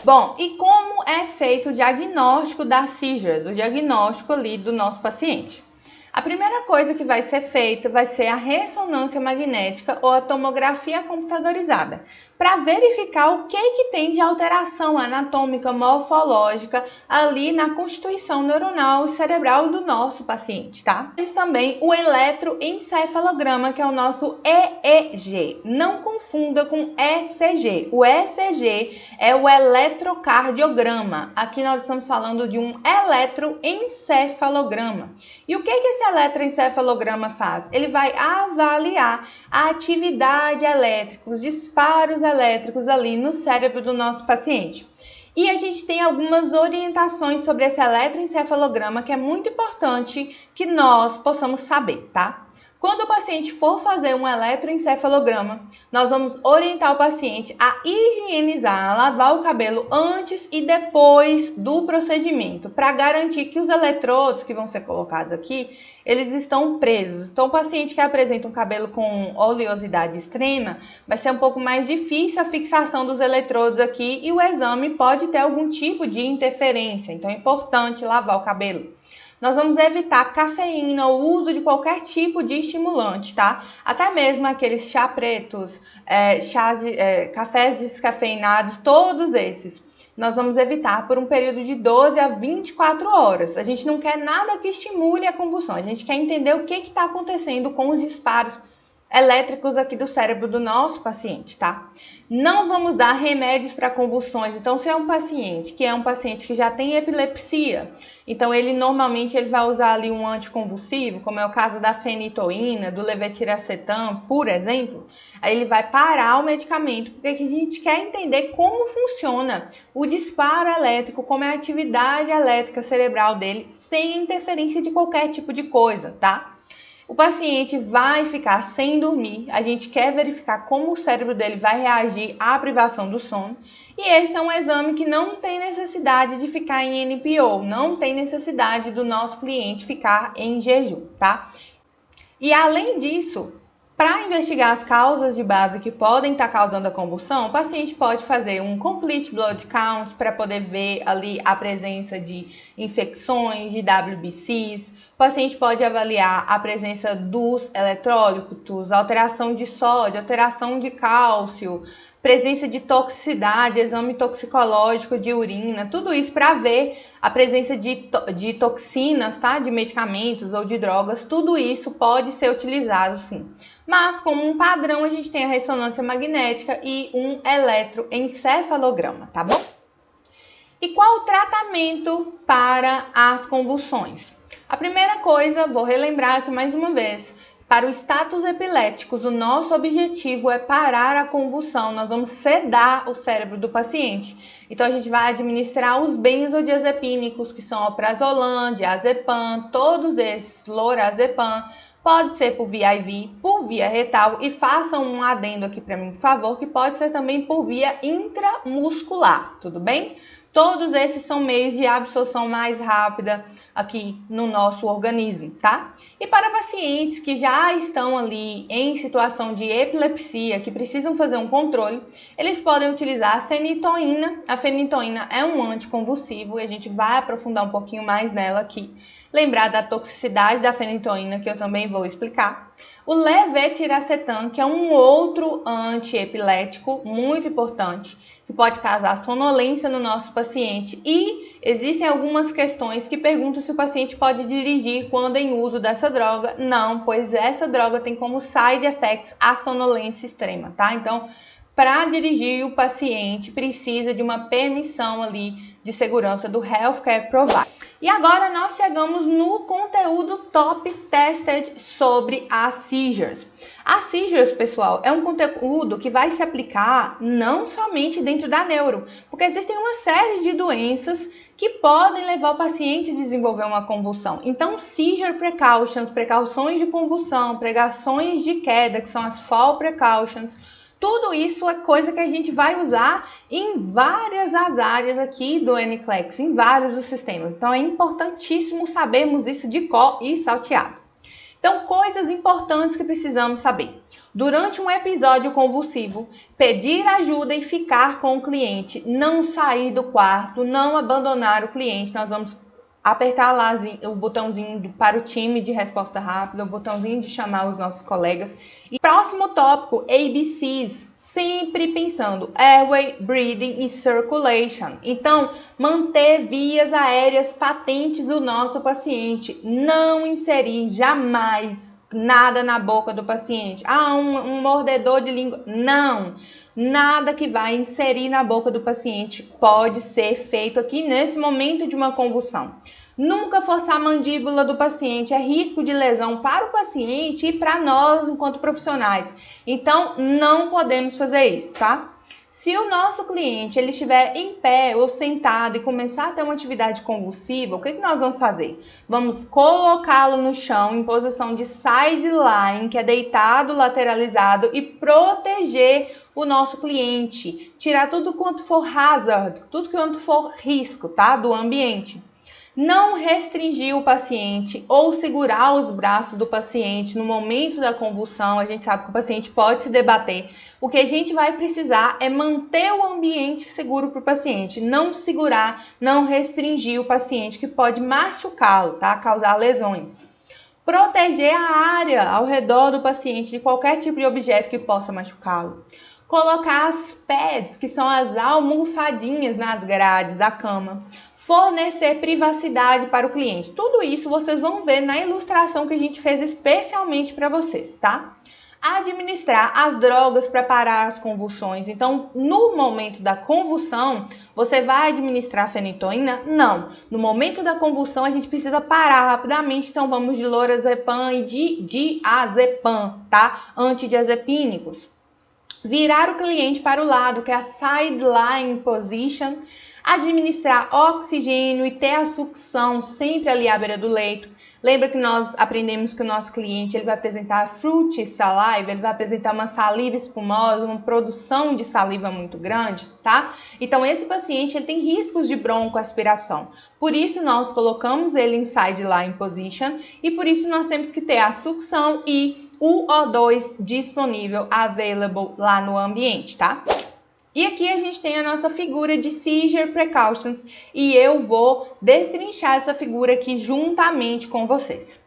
Bom, e como é feito o diagnóstico das seizures, o diagnóstico ali do nosso paciente? A primeira coisa que vai ser feita vai ser a ressonância magnética ou a tomografia computadorizada, para verificar o que tem de alteração anatômica, morfológica ali na constituição neuronal e cerebral do nosso paciente, tá? Temos também o eletroencefalograma, que é o nosso EEG. Não confunda com ECG. O ECG é o eletrocardiograma. Aqui nós estamos falando de um eletroencefalograma. E o que esse eletroencefalograma faz? Ele vai avaliar a atividade elétrica, os disparos elétricos ali no cérebro do nosso paciente. E a gente tem algumas orientações sobre esse eletroencefalograma que é muito importante que nós possamos saber, tá? Quando o paciente for fazer um eletroencefalograma, nós vamos orientar o paciente a higienizar, a lavar o cabelo antes e depois do procedimento, para garantir que os eletrodos que vão ser colocados aqui, eles estão presos. Então, o paciente que apresenta um cabelo com oleosidade extrema, vai ser um pouco mais difícil a fixação dos eletrodos aqui e o exame pode ter algum tipo de interferência. Então, é importante lavar o cabelo. Nós vamos evitar cafeína ou uso de qualquer tipo de estimulante, tá? Até mesmo aqueles chá pretos, cafés descafeinados, todos esses. Nós vamos evitar por um período de 12 a 24 horas. A gente não quer nada que estimule a convulsão. A gente quer entender o que está acontecendo com os disparos elétricos aqui do cérebro do nosso paciente, tá? Não vamos dar remédios para convulsões. Então, se é um paciente que já tem epilepsia, então ele normalmente vai usar ali um anticonvulsivo, como é o caso da fenitoína, do levetiracetam, por exemplo, aí ele vai parar o medicamento, porque a gente quer entender como funciona o disparo elétrico, como é a atividade elétrica cerebral dele, sem interferência de qualquer tipo de coisa, tá? O paciente vai ficar sem dormir, a gente quer verificar como o cérebro dele vai reagir à privação do sono. E esse é um exame que não tem necessidade de ficar em NPO, não tem necessidade do nosso cliente ficar em jejum, tá? E além disso, para investigar as causas de base que podem estar causando a convulsão, o paciente pode fazer um Complete Blood Count para poder ver ali a presença de infecções, de WBCs. O paciente pode avaliar a presença dos eletrólitos, alteração de sódio, alteração de cálcio, presença de toxicidade, exame toxicológico de urina, tudo isso para ver a presença de toxinas, tá? De medicamentos ou de drogas, tudo isso pode ser utilizado sim. Mas, como um padrão, a gente tem a ressonância magnética e um eletroencefalograma, tá bom? E qual o tratamento para as convulsões? A primeira coisa, vou relembrar aqui mais uma vez, para os status epiléticos, o nosso objetivo é parar a convulsão, nós vamos sedar o cérebro do paciente. Então, a gente vai administrar os benzodiazepínicos, que são o prazolam, diazepam, todos esses, lorazepam. Pode ser por via IV, por via retal, e façam um adendo aqui para mim, por favor, que pode ser também por via intramuscular, tudo bem? Todos esses são meios de absorção mais rápida aqui no nosso organismo, tá? E para pacientes que já estão ali em situação de epilepsia, que precisam fazer um controle, eles podem utilizar a fenitoína. A fenitoína é um anticonvulsivo e a gente vai aprofundar um pouquinho mais nela aqui. Lembrar da toxicidade da fenitoína, que eu também vou explicar. O levetiracetam, que é um outro antiepilético muito importante, que pode causar sonolência no nosso paciente. E existem algumas questões que perguntam se o paciente pode dirigir quando em uso dessa droga. Não, pois essa droga tem como side effects a sonolência extrema, tá? Então, para dirigir, o paciente precisa de uma permissão ali de segurança do Healthcare Provider. E agora nós chegamos no conteúdo top tested sobre as seizures. As seizures, pessoal, é um conteúdo que vai se aplicar não somente dentro da neuro, porque existem uma série de doenças que podem levar o paciente a desenvolver uma convulsão. Então, seizure precautions, precauções de convulsão, precauções de queda, que são as fall precautions, tudo isso é coisa que a gente vai usar em várias as áreas aqui do NCLEX, em vários dos sistemas. Então, é importantíssimo sabermos isso de cor e salteado. Então, coisas importantes que precisamos saber. Durante um episódio convulsivo, pedir ajuda e ficar com o cliente, não sair do quarto, não abandonar o cliente. Nós vamos apertar lá o botãozinho para o time de resposta rápida, o botãozinho de chamar os nossos colegas. E próximo tópico, ABCs, sempre pensando airway, breathing e circulation. Então, manter vias aéreas patentes do nosso paciente, não inserir jamais nada na boca do paciente. Um mordedor de língua. Não! Nada que vai inserir na boca do paciente pode ser feito aqui nesse momento de uma convulsão. Nunca forçar a mandíbula do paciente, é risco de lesão para o paciente e para nós enquanto profissionais. Então, não podemos fazer isso, tá? Se o nosso cliente ele estiver em pé ou sentado e começar a ter uma atividade convulsiva, o que nós vamos fazer? Vamos colocá-lo no chão em posição de sideline, que é deitado, lateralizado, e proteger o nosso cliente. Tirar tudo quanto for hazard, tudo quanto for risco, tá? Do ambiente. Não restringir o paciente ou segurar os braços do paciente no momento da convulsão. A gente sabe que o paciente pode se debater. O que a gente vai precisar é manter o ambiente seguro para o paciente. Não segurar, não restringir o paciente, que pode machucá-lo, tá? Causar lesões. Proteger a área ao redor do paciente de qualquer tipo de objeto que possa machucá-lo. Colocar as pads, que são as almofadinhas nas grades da cama. Fornecer privacidade para o cliente. Tudo isso vocês vão ver na ilustração que a gente fez especialmente para vocês, tá? Administrar as drogas para parar as convulsões. Então, no momento da convulsão, você vai administrar fenitoína? Não. No momento da convulsão, a gente precisa parar rapidamente. Então, vamos de lorazepam e de diazepam, tá? Antidiazepínicos. Virar o cliente para o lado, que é a sideline position. Administrar oxigênio e ter a sucção sempre ali à beira do leito. Lembra que nós aprendemos que o nosso cliente ele vai apresentar fruit saliva, ele vai apresentar uma saliva espumosa, uma produção de saliva muito grande, tá? Então, esse paciente ele tem riscos de broncoaspiração. Por isso, nós colocamos ele em sideline position e por isso nós temos que ter a sucção e o O2 disponível, available lá no ambiente, tá? E aqui a gente tem a nossa figura de seizure precautions e eu vou destrinchar essa figura aqui juntamente com vocês.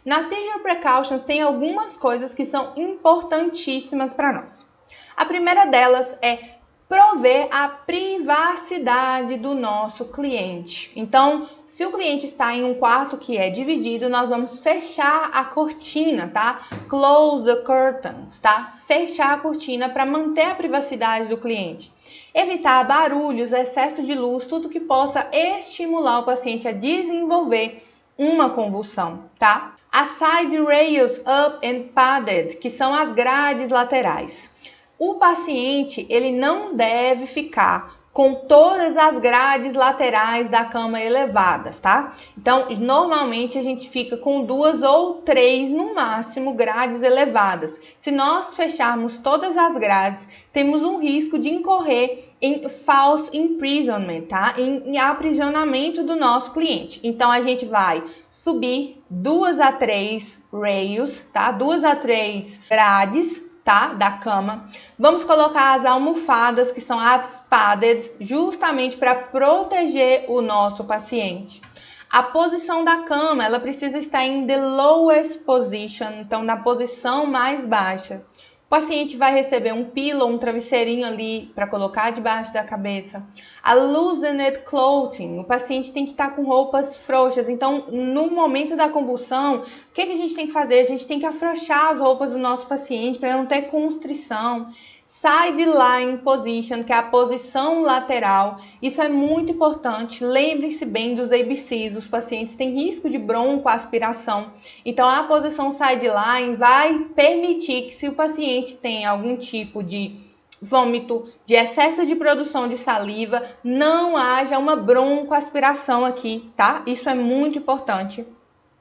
Na seizure precautions tem algumas coisas que são importantíssimas para nós. A primeira delas é prover a privacidade do nosso cliente. Então, se o cliente está em um quarto que é dividido, nós vamos fechar a cortina, tá? Close the curtains, tá? Fechar a cortina para manter a privacidade do cliente. Evitar barulhos, excesso de luz, tudo que possa estimular o paciente a desenvolver uma convulsão, tá? As side rails up and padded, que são as grades laterais. O paciente, ele não deve ficar com todas as grades laterais da cama elevadas, tá? Então, normalmente a gente fica com 2 ou 3 no máximo grades elevadas. Se nós fecharmos todas as grades, temos um risco de incorrer em false imprisonment, tá? Em aprisionamento do nosso cliente. Então, a gente vai subir 2 a 3 rails, tá? 2 a 3 grades, tá? Da cama. Vamos colocar as almofadas, que são as padded, justamente para proteger o nosso paciente. A posição da cama, ela precisa estar em the lowest position, então na posição mais baixa. O paciente vai receber um pillow, um travesseirinho ali para colocar debaixo da cabeça. A loosened clothing, o paciente tem que estar com roupas frouxas. Então, no momento da convulsão, o que a gente tem que fazer? A gente tem que afrouxar as roupas do nosso paciente para não ter constrição. Sideline position, que é a posição lateral. Isso é muito importante. Lembre-se bem dos ABCs. Os pacientes têm risco de broncoaspiração. Então, a posição sideline vai permitir que, se o paciente tem algum tipo de vômito, de excesso de produção de saliva, não haja uma broncoaspiração aqui, tá? Isso é muito importante.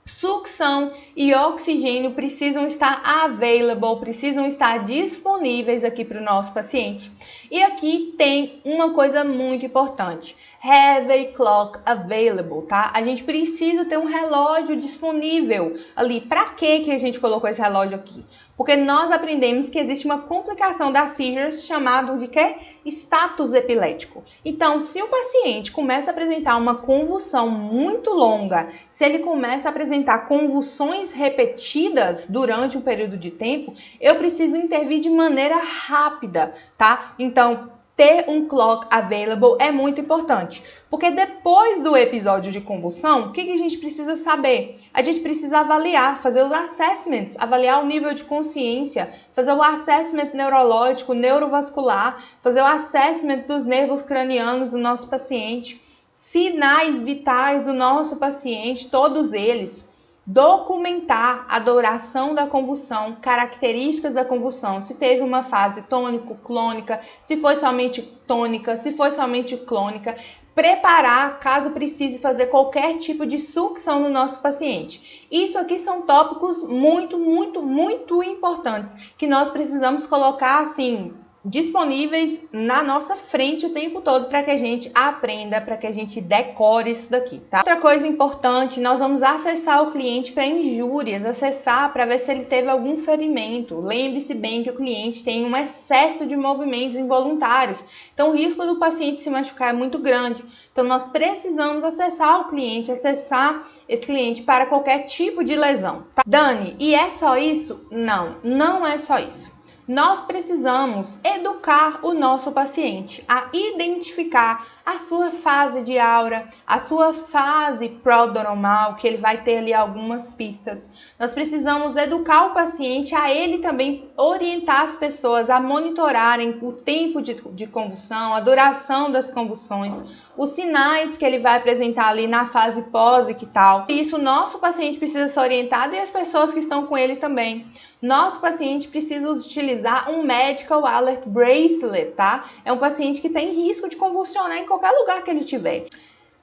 Sucção e oxigênio precisam estar available, precisam estar disponíveis aqui para o nosso paciente. E aqui tem uma coisa muito importante. have a clock available, tá? A gente precisa ter um relógio disponível ali. Para que a gente colocou esse relógio aqui? Porque nós aprendemos que existe uma complicação das seizures chamado de quê? Status epilético. Então, se o paciente começa a apresentar uma convulsão muito longa, se ele começa a apresentar convulsões repetidas durante um período de tempo, eu preciso intervir de maneira rápida, tá? Então, ter um clock available é muito importante, porque depois do episódio de convulsão, o que a gente precisa saber? A gente precisa avaliar, fazer os assessments, avaliar o nível de consciência, fazer o assessment neurológico, neurovascular, fazer o assessment dos nervos cranianos do nosso paciente, sinais vitais do nosso paciente, todos eles. Documentar a duração da convulsão, características da convulsão, se teve uma fase tônico-clônica, se foi somente tônica, se foi somente clônica, preparar caso precise fazer qualquer tipo de sucção no nosso paciente. Isso aqui são tópicos muito importantes que nós precisamos colocar assim disponíveis na nossa frente o tempo todo para que a gente aprenda, para que a gente decore isso daqui, tá? Outra coisa importante, nós vamos acessar o cliente para injúrias, acessar para ver se ele teve algum ferimento. Lembre-se bem que o cliente tem um excesso de movimentos involuntários, então o risco do paciente se machucar é muito grande. Então nós precisamos acessar o cliente, acessar esse cliente para qualquer tipo de lesão, tá? Dani, e é só isso? Não, não é só isso. Nós precisamos educar o nosso paciente a identificar a sua fase de aura, a sua fase prodromal, que ele vai ter ali algumas pistas. Nós precisamos educar o paciente a ele também orientar as pessoas a monitorarem o tempo de convulsão, a duração das convulsões, os sinais que ele vai apresentar ali na fase pós-ictal. Isso o nosso paciente precisa ser orientado e as pessoas que estão com ele também. Nosso paciente precisa utilizar um Medical Alert Bracelet, tá? É um paciente que tem risco de convulsionar em qualquer lugar que ele estiver.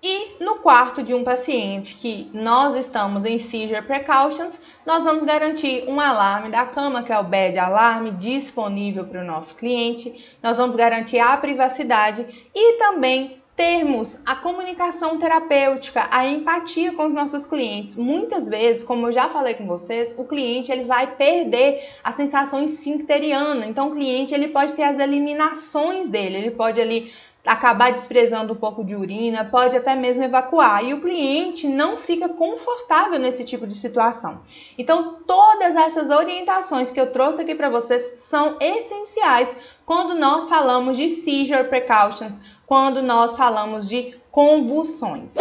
E no quarto de um paciente que nós estamos em Seizure Precautions, nós vamos garantir um alarme da cama, que é o Bed Alarm, disponível para o nosso cliente. Nós vamos garantir a privacidade e também termos a comunicação terapêutica, a empatia com os nossos clientes. Muitas vezes, como eu já falei com vocês, o cliente ele vai perder a sensação esfincteriana. Então o cliente ele pode ter as eliminações dele, ele pode ali acabar desprezando um pouco de urina, pode até mesmo evacuar. E o cliente não fica confortável nesse tipo de situação. Então, todas essas orientações que eu trouxe aqui para vocês são essenciais quando nós falamos de Seizure Precautions, quando nós falamos de convulsões.